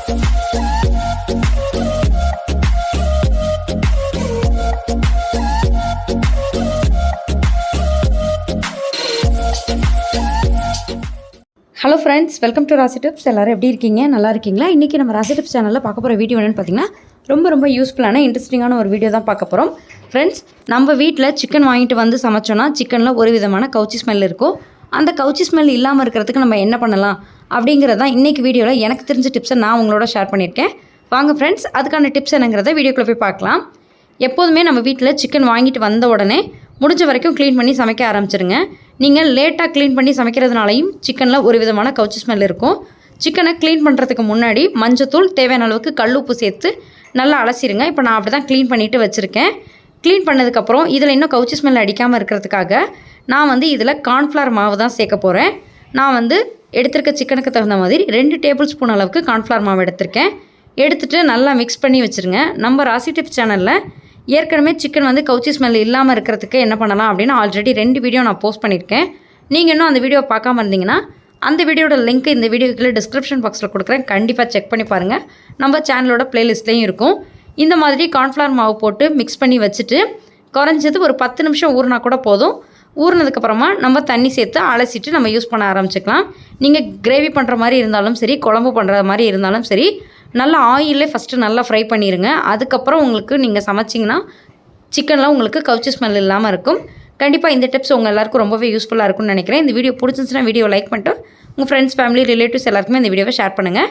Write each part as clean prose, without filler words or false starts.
Hello friends, welcome to ராசி tips. எல்லோரும் எப்படி இருக்கீங்க? நல்லா இருக்கீங்களா? இன்றைக்கி நம்ம ராசி டிப்ஸ் சேனலில் பார்க்க போகிற வீடியோ என்னென்னு பார்த்தீங்கன்னா ரொம்ப யூஸ்ஃபுல்லான இன்ட்ரெஸ்டிங்கான ஒரு வீடியோ தான் பார்க்க போகிறோம். ஃப்ரெண்ட்ஸ், நம்ம வீட்டில் சிக்கன் வாங்கிட்டு வந்து சமைச்சோன்னா சிக்கனில் ஒரு விதமான கவுச்சி ஸ்மெல் இருக்கும். அந்த கவுச்சி ஸ்மெல் இல்லாமல் இருக்கிறதுக்கு நம்ம என்ன பண்ணலாம் அப்படிங்கிறது தான் இன்றைக்கி வீடியோவில் எனக்கு தெரிஞ்ச டிப்ஸை நான் உங்களோட ஷேர் பண்ணியிருக்கேன். வாங்க ஃப்ரெண்ட்ஸ், அதுக்கான டிப்ஸ் என்னங்கிறத வீடியோக்குள்ளே போய் பார்க்கலாம். எப்போதுமே நம்ம வீட்டில் சிக்கன் வாங்கிட்டு வந்த உடனே முடிஞ்ச வரைக்கும் க்ளீன் பண்ணி சமைக்க ஆரம்பிச்சிருங்க. நீங்கள் லேட்டாக க்ளீன் பண்ணி சமைக்கிறதுனாலையும் சிக்கனில் ஒரு விதமான கவுச்சி ஸ்மெல் இருக்கும். சிக்கனை க்ளீன் பண்ணுறதுக்கு முன்னாடி மஞ்சத்தூள், தேவையான அளவுக்கு கல் உப்பு சேர்த்து நல்லா அலசிடுங்க. இப்போ நான் அப்படி தான் க்ளீன் பண்ணிவிட்டு வச்சுருக்கேன். க்ளீன் பண்ணதுக்கப்புறம் இதில் இன்னும் கவுச்சி ஸ்மெல் அடிக்காமல் இருக்கிறதுக்காக நான் இதில் கார்ன்ஃப்ளவர் மாவு தான் சேர்க்க போகிறேன். நான் எடுத்திருக்க சிக்கனுக்கு தகுந்த மாதிரி 2 டேபிள் ஸ்பூன் அளவுக்கு கார்ன்ஃப்ளவர் மாவு எடுத்துகிட்டு நல்லா மிக்ஸ் பண்ணி வச்சுருங்க. நம்ம ராசி டிப்ஸ் சேனலில் ஏற்கனவே சிக்கன் கவுச்சி ஸ்மெல் இல்லாமல் இருக்கிறதுக்கு என்ன பண்ணலாம் அப்படின்னு ஆல்ரெடி 2 வீடியோ நான் போஸ்ட் பண்ணியிருக்கேன். நீங்கள் இன்னும் அந்த வீடியோ பார்க்காம இருந்தீங்கன்னா அந்த வீடியோட லிங்க் இந்த வீடியோக்குள்ளே டிஸ்கிரிப்ஷன் பாக்ஸில் கொடுக்குறேன். கண்டிப்பாக செக் பண்ணி பாருங்கள். நம்ம சேனலோட ப்ளேலிஸ்ட்லேயும் இருக்கும். இந்த மாதிரி கார்ன்ஃப்ளவர் மாவு போட்டு மிக்ஸ் பண்ணி வச்சுட்டு குறைஞ்சது ஒரு 10 நிமிஷம் ஊறினா கூட போதும். ஊறினதுக்கப்புறமா நம்ம தண்ணி சேர்த்து அலசிட்டு நம்ம யூஸ் பண்ண ஆரம்பிச்சிக்கலாம். நீங்கள் கிரேவி பண்ணுற மாதிரி இருந்தாலும் சரி, குழம்பு பண்ணுற மாதிரி இருந்தாலும் சரி, நல்லா ஆயிலே ஃபஸ்ட்டு நல்லா ஃப்ரை பண்ணிடுங்க. அதுக்கப்புறம் உங்களுக்கு நீங்கள் சமைச்சிங்கன்னா சிக்கனில் உங்களுக்கு கவுச்சி ஸ்மெல் இல்லாமல் இருக்கும். கண்டிப்பாக இந்த டிப்ஸ் உங்கள் எல்லாருக்கும் ரொம்பவே யூஸ்ஃபுல்லாக இருக்கும்னு நினைக்கிறேன். இந்த வீடியோ பிடிச்சிருந்துச்சுன்னா வீடியோ லைக் பண்ணிட்டு உங்கள் ஃப்ரெண்ட்ஸ், ஃபேமிலி, ரிலேட்டிவ்ஸ் எல்லாருக்குமே இந்த வீடியோவை ஷேர் பண்ணுங்கள்.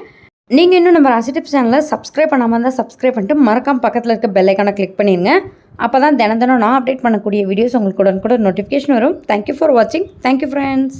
நீங்கள் இன்னும் நம்ம ராசி டிப்ஸ் சேனலில் சப்ஸ்கிரைப் பண்ணாமல் இருந்தால் சப்ஸ்கிரைப் பண்ணிட்டு மறக்காம பக்கத்தில் இருக்க பெல் ஐக்கானை கிளிக் பண்ணிடுங்க. அப்போ தான் தினம் நான் அப்டேட் பண்ணக்கூடிய வீடியோஸ் உங்களுக்கு உடனுக்குடன் நோட்டிஃபிகேஷன் வரும். தேங்க்யூ ஃபார் வாட்சிங். Thank you friends.